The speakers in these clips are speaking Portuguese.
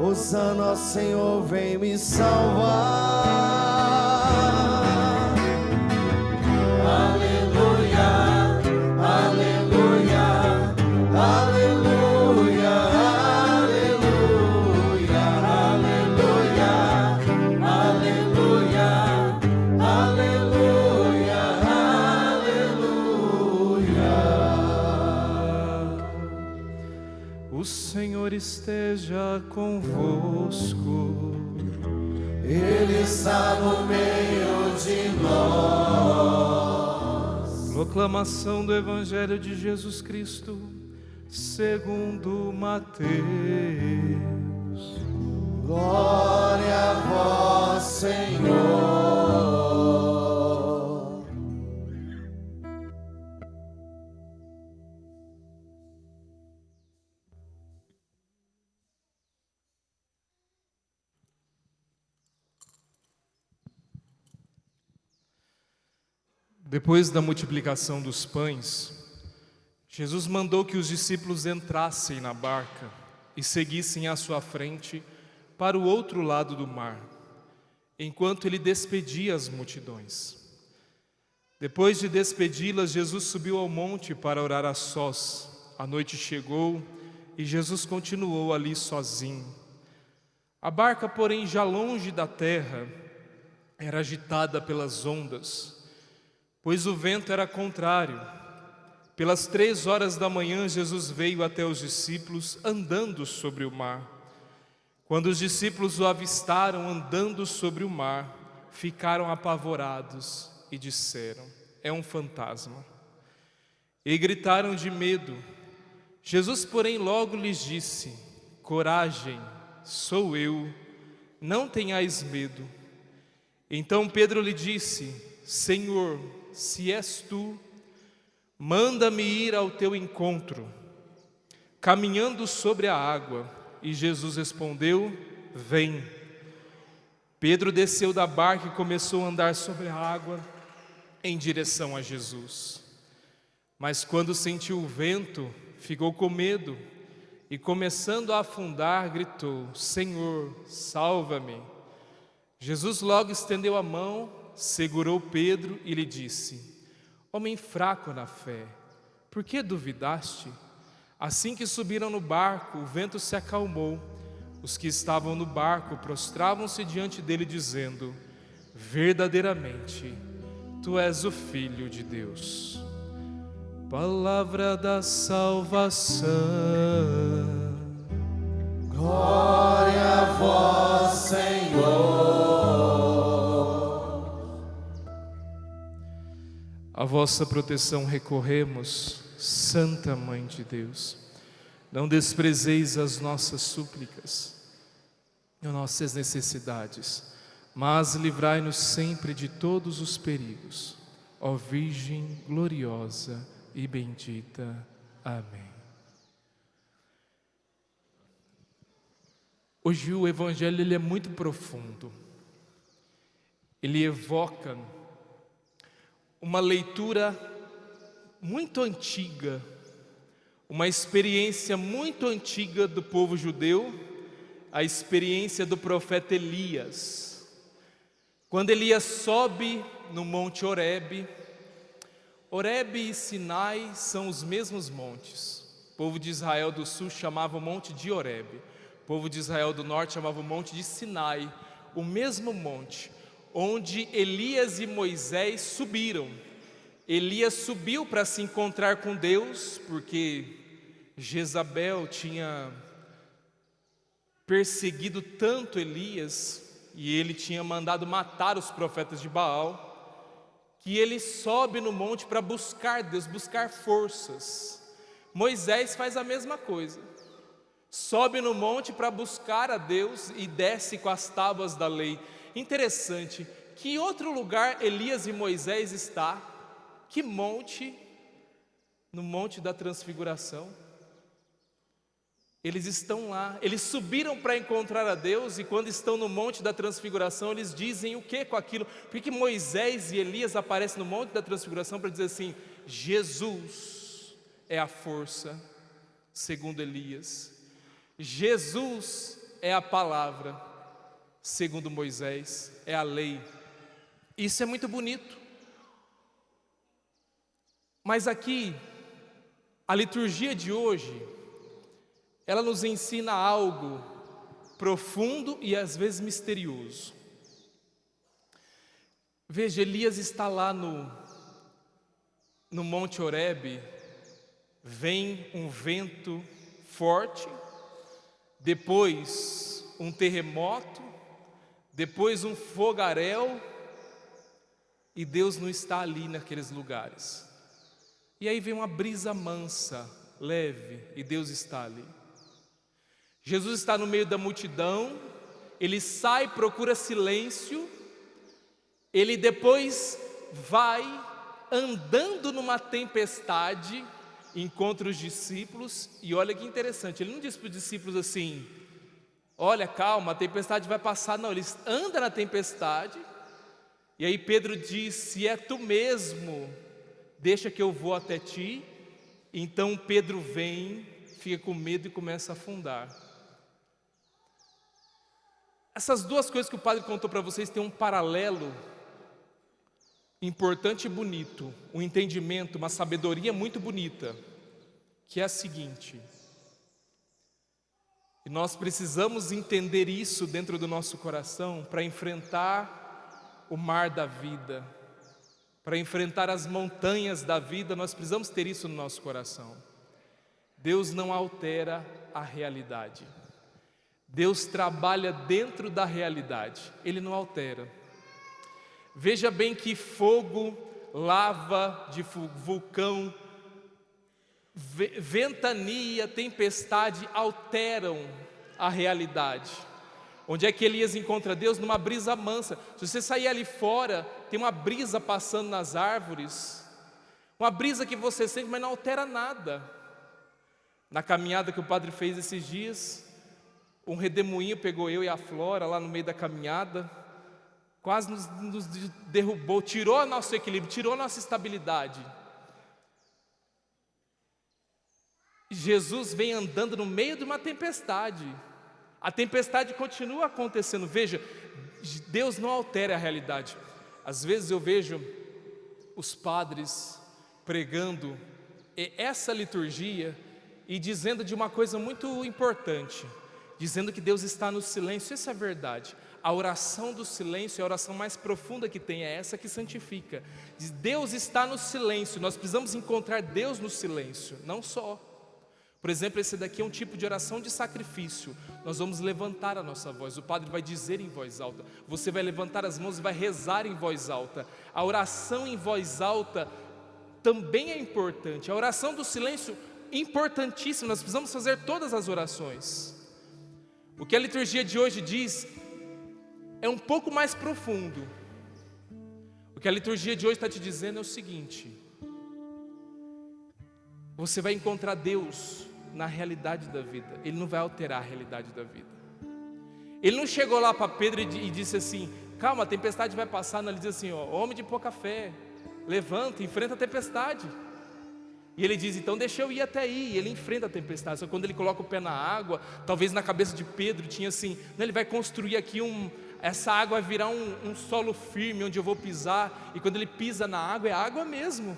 Hosana, Senhor, vem me salvar. Aleluia, aleluia, aleluia, aleluia, aleluia, aleluia, aleluia, aleluia. O Senhor esteja convosco. Ele está no meio de nós. Proclamação do Evangelho de Jesus Cristo, segundo Mateus. Glória a vós, Senhor. Depois da multiplicação dos pães, Jesus mandou que os discípulos entrassem na barca e seguissem à sua frente para o outro lado do mar, enquanto ele despedia as multidões. Depois de despedi-las, Jesus subiu ao monte para orar a sós. A noite chegou e Jesus continuou ali sozinho. A barca, porém, já longe da terra, era agitada pelas ondas, pois o vento era contrário. Pelas 3 horas da manhã, Jesus veio até os discípulos andando sobre o mar. Quando os discípulos o avistaram andando sobre o mar, ficaram apavorados e disseram: é um fantasma. E gritaram de medo. Jesus, porém, logo lhes disse: coragem, sou eu, não tenhais medo. Então Pedro lhe disse: Senhor, se és tu, manda-me ir ao teu encontro, caminhando sobre a água. E Jesus respondeu: vem. Pedro desceu da barca e começou a andar sobre a água em direção a Jesus. Mas quando sentiu o vento, ficou com medo e, começando a afundar, gritou: Senhor, salva-me. Jesus logo estendeu a mão, segurou Pedro e lhe disse: homem fraco na fé, por que duvidaste? Assim que subiram no barco, o vento se acalmou. Os que estavam no barco prostravam-se diante dele, dizendo: verdadeiramente, tu és o Filho de Deus. Palavra da salvação. Glória a vós, Senhor. A vossa proteção recorremos, Santa Mãe de Deus. Não desprezeis as nossas súplicas, as nossas necessidades, mas livrai-nos sempre de todos os perigos. Ó Virgem gloriosa e bendita. Amém. Hoje o Evangelho ele é muito profundo. Ele evoca uma leitura muito antiga, uma experiência muito antiga do povo judeu, a experiência do profeta Elias. Quando Elias sobe no monte Horebe, Horebe e Sinai são os mesmos montes. O povo de Israel do sul chamava o monte de Horebe, o povo de Israel do norte chamava o monte de Sinai, o mesmo monte onde Elias e Moisés subiram. Elias subiu para se encontrar com Deus, porque Jezabel tinha perseguido tanto Elias, e ele tinha mandado matar os profetas de Baal, que ele sobe no monte para buscar Deus, buscar forças. Moisés faz a mesma coisa, sobe no monte para buscar a Deus e desce com as tábuas da lei. Interessante, que outro lugar Elias e Moisés está? Que monte? No monte da transfiguração. Eles estão lá, eles subiram para encontrar a Deus, e quando estão no monte da transfiguração, eles dizem o que com aquilo? Porque Moisés e Elias aparecem no monte da transfiguração para dizer assim: Jesus é a força, segundo Elias. Jesus é a palavra, segundo Moisés, é a lei. Isso é muito bonito. Mas aqui, a liturgia de hoje, ela nos ensina algo profundo e às vezes misterioso. Veja, Elias está lá no Monte Horebe, vem um vento forte, depois um terremoto, depois um fogaréu, e Deus não está ali naqueles lugares. E aí vem uma brisa mansa, leve, e Deus está ali. Jesus está no meio da multidão, ele sai, procura silêncio, ele depois vai andando numa tempestade, encontra os discípulos, e olha que interessante, ele não diz para os discípulos assim: olha, calma, a tempestade vai passar. Não, ele anda na tempestade, e aí Pedro diz: se é tu mesmo, deixa que eu vou até ti. Então Pedro vem, fica com medo e começa a afundar. Essas duas coisas que o padre contou para vocês têm um paralelo importante e bonito, um entendimento, uma sabedoria muito bonita, que é a seguinte: e nós precisamos entender isso dentro do nosso coração para enfrentar o mar da vida, para enfrentar as montanhas da vida. Nós precisamos ter isso no nosso coração. Deus não altera a realidade. Deus trabalha dentro da realidade, Ele não altera. Veja bem que fogo, lava de vulcão, ventania, tempestade alteram a realidade. Onde é que Elias encontra Deus? Numa brisa mansa. Se você sair ali fora, tem uma brisa passando nas árvores, uma brisa que você sente, mas não altera nada. Na caminhada que o padre fez esses dias, um redemoinho pegou eu e a Flora lá no meio da caminhada, quase nos derrubou, tirou nosso equilíbrio, tirou nossa estabilidade. Jesus vem andando no meio de uma tempestade, a tempestade continua acontecendo. Veja, Deus não altera a realidade. Às vezes eu vejo os padres pregando essa liturgia e dizendo de uma coisa muito importante, dizendo que Deus está no silêncio. Isso é verdade. A oração do silêncio é a oração mais profunda que tem, é essa que santifica. Deus está no silêncio, nós precisamos encontrar Deus no silêncio, não só. Por exemplo, esse daqui é um tipo de oração de sacrifício. Nós vamos levantar a nossa voz, o padre vai dizer em voz alta, você vai levantar as mãos e vai rezar em voz alta. A oração em voz alta também é importante. A oração do silêncio, importantíssima, nós precisamos fazer todas as orações. O que a liturgia de hoje diz é um pouco mais profundo. O que a liturgia de hoje está te dizendo é o seguinte: você vai encontrar Deus na realidade da vida. Ele não vai alterar a realidade da vida. Ele não chegou lá para Pedro e disse assim: calma, a tempestade vai passar. Não, ele diz assim: ó, homem de pouca fé, levanta, enfrenta a tempestade. E ele diz: então deixa eu ir até aí. E ele enfrenta a tempestade. Só que quando ele coloca o pé na água, talvez na cabeça de Pedro tinha assim: não, ele vai construir aqui essa água vai virar um solo firme onde eu vou pisar. E quando ele pisa na água, é água mesmo,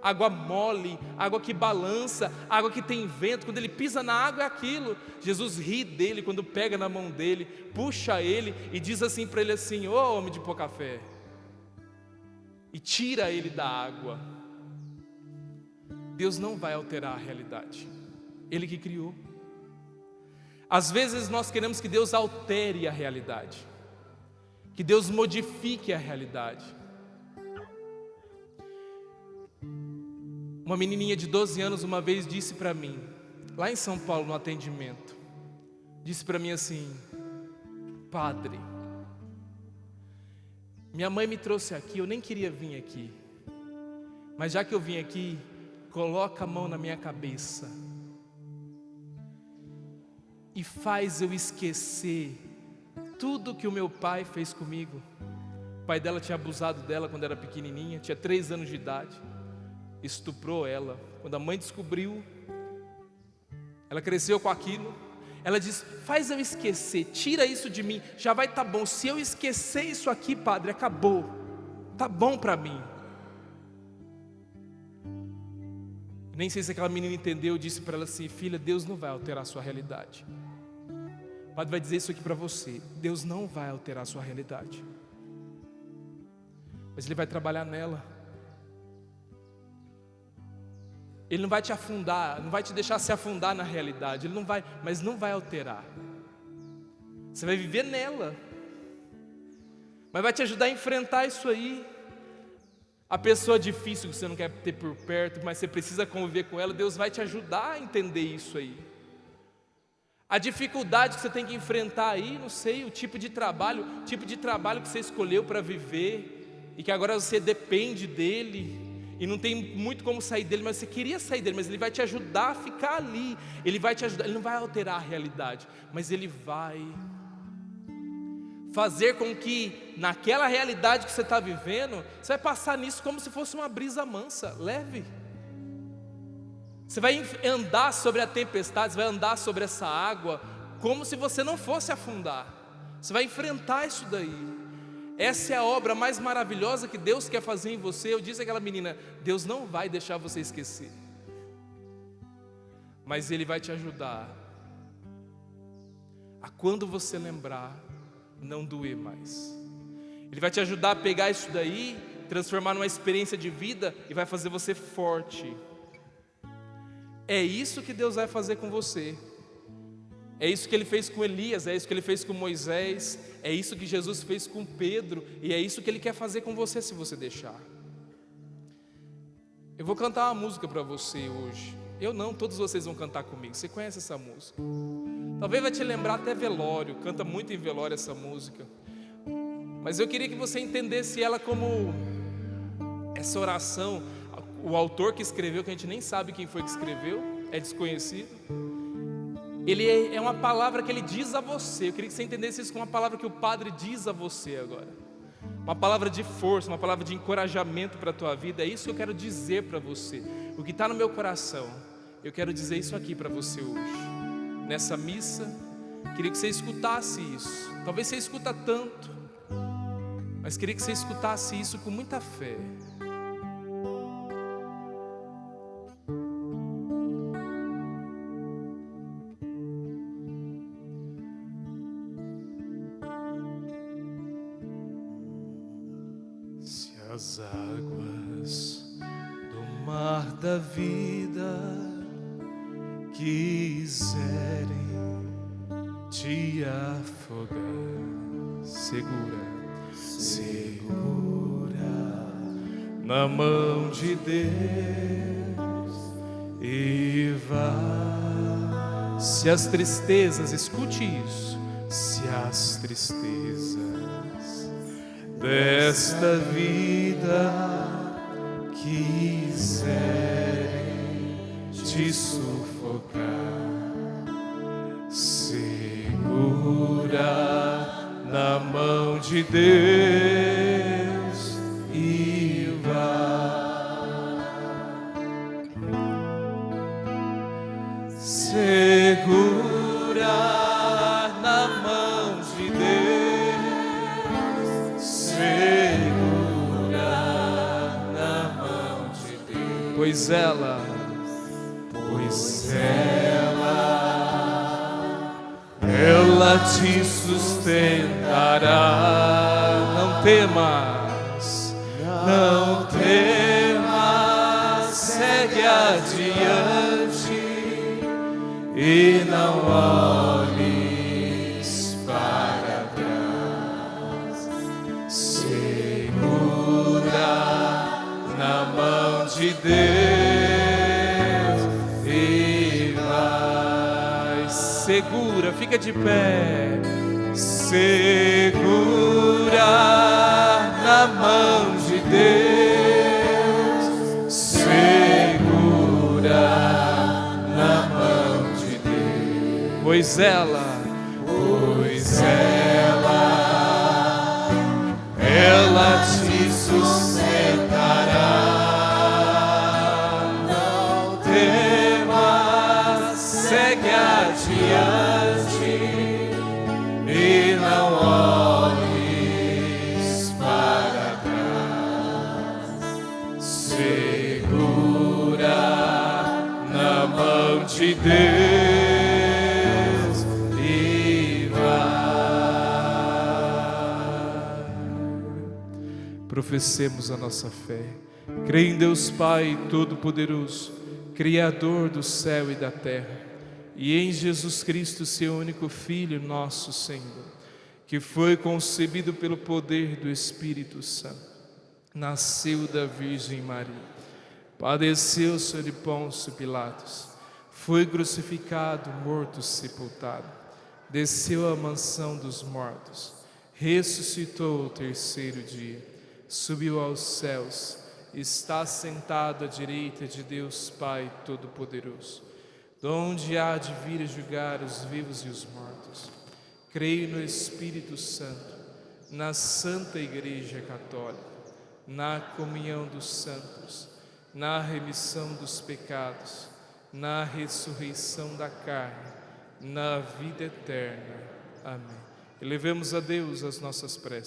água mole, água que balança, água que tem vento. Quando ele pisa na água é aquilo. Jesus ri dele quando pega na mão dele, puxa ele e diz assim para ele assim: ô homem de pouca fé, e tira ele da água. Deus não vai alterar a realidade, Ele que criou. Às vezes nós queremos que Deus altere a realidade, que Deus modifique a realidade. Uma menininha de 12 anos uma vez disse para mim, lá em São Paulo no atendimento, disse para mim assim: padre, minha mãe me trouxe aqui, eu nem queria vir aqui, mas já que eu vim aqui, coloca a mão na minha cabeça e faz eu esquecer tudo que o meu pai fez comigo. O pai dela tinha abusado dela quando era pequenininha, tinha 3 anos de idade, estuprou ela. Quando a mãe descobriu, ela cresceu com aquilo. Ela diz: faz eu esquecer, tira isso de mim, já vai estar bom. Se eu esquecer isso aqui, Padre, acabou, tá bom para mim. Nem sei se aquela menina entendeu. Eu disse para ela assim: filha, Deus não vai alterar a sua realidade. O Padre vai dizer isso aqui para você: Deus não vai alterar a sua realidade, mas Ele vai trabalhar nela. Ele não vai te afundar, não vai te deixar se afundar na realidade. Ele não vai, mas não vai alterar. Você vai viver nela, mas vai te ajudar a enfrentar isso aí. A pessoa difícil que você não quer ter por perto, mas você precisa conviver com ela, Deus vai te ajudar a entender isso aí. A dificuldade que você tem que enfrentar aí, não sei, o tipo de trabalho que você escolheu para viver, e que agora você depende dele, e não tem muito como sair dele, mas você queria sair dele, mas Ele vai te ajudar a ficar ali. Ele vai te ajudar, Ele não vai alterar a realidade, mas Ele vai fazer com que naquela realidade que você está vivendo, você vai passar nisso como se fosse uma brisa mansa, leve. Você vai andar sobre a tempestade, você vai andar sobre essa água, como se você não fosse afundar. Você vai enfrentar isso daí. Essa é a obra mais maravilhosa que Deus quer fazer em você. Eu disse àquela menina: Deus não vai deixar você esquecer, mas Ele vai te ajudar a, quando você lembrar, não doer mais. Ele vai te ajudar a pegar isso daí, transformar numa experiência de vida, e vai fazer você forte. É isso que Deus vai fazer com você. É isso que Ele fez com Elias, é isso que Ele fez com Moisés, é isso que Jesus fez com Pedro, e é isso que Ele quer fazer com você, se você deixar. Eu vou cantar uma música para você hoje. Eu não, todos vocês vão cantar comigo. Você conhece essa música? Talvez vai te lembrar até velório, canta muito em velório essa música. Mas eu queria que você entendesse ela como essa oração. O autor que escreveu, que a gente nem sabe quem foi que escreveu, é desconhecido. Ele é uma palavra que Ele diz a você. Eu queria que você entendesse isso como uma palavra que o Padre diz a você agora. Uma palavra de força, uma palavra de encorajamento para a tua vida. É isso que eu quero dizer para você. O que está no meu coração, eu quero dizer isso aqui para você hoje. Nessa missa, queria que você escutasse isso. Talvez você escuta tanto, mas queria que você escutasse isso com muita fé. As águas do mar da vida quiserem te afogar, segura na mão de Deus e vá. Se as tristezas, escute isso, se as tristezas desta vida quiserem te sufocar, segura na mão de Deus e vá. Segura na mão de Deus, segura na mão de Deus, pois ela te sustentará. Não temas, não temas, segue adiante e não olhes para trás. Segura na mão de Deus e vai. Segura, fica de pé. Segura na mão de Deus, segura na mão de Deus, pois ela te sustentará. Não temas, segue adiante professemos a nossa fé. Creio em Deus Pai Todo-Poderoso, Criador do céu e da terra, e em Jesus Cristo, seu único Filho, nosso Senhor, que foi concebido pelo poder do Espírito Santo, nasceu da Virgem Maria, padeceu sob Pôncio Pilatos, foi crucificado, morto, sepultado, desceu à mansão dos mortos, ressuscitou ao terceiro dia, subiu aos céus, está sentado à direita de Deus Pai Todo-Poderoso, donde há de vir a julgar os vivos e os mortos. Creio no Espírito Santo, na Santa Igreja Católica, na comunhão dos santos, na remissão dos pecados, na ressurreição da carne, na vida eterna. Amém. Elevemos a Deus as nossas preces.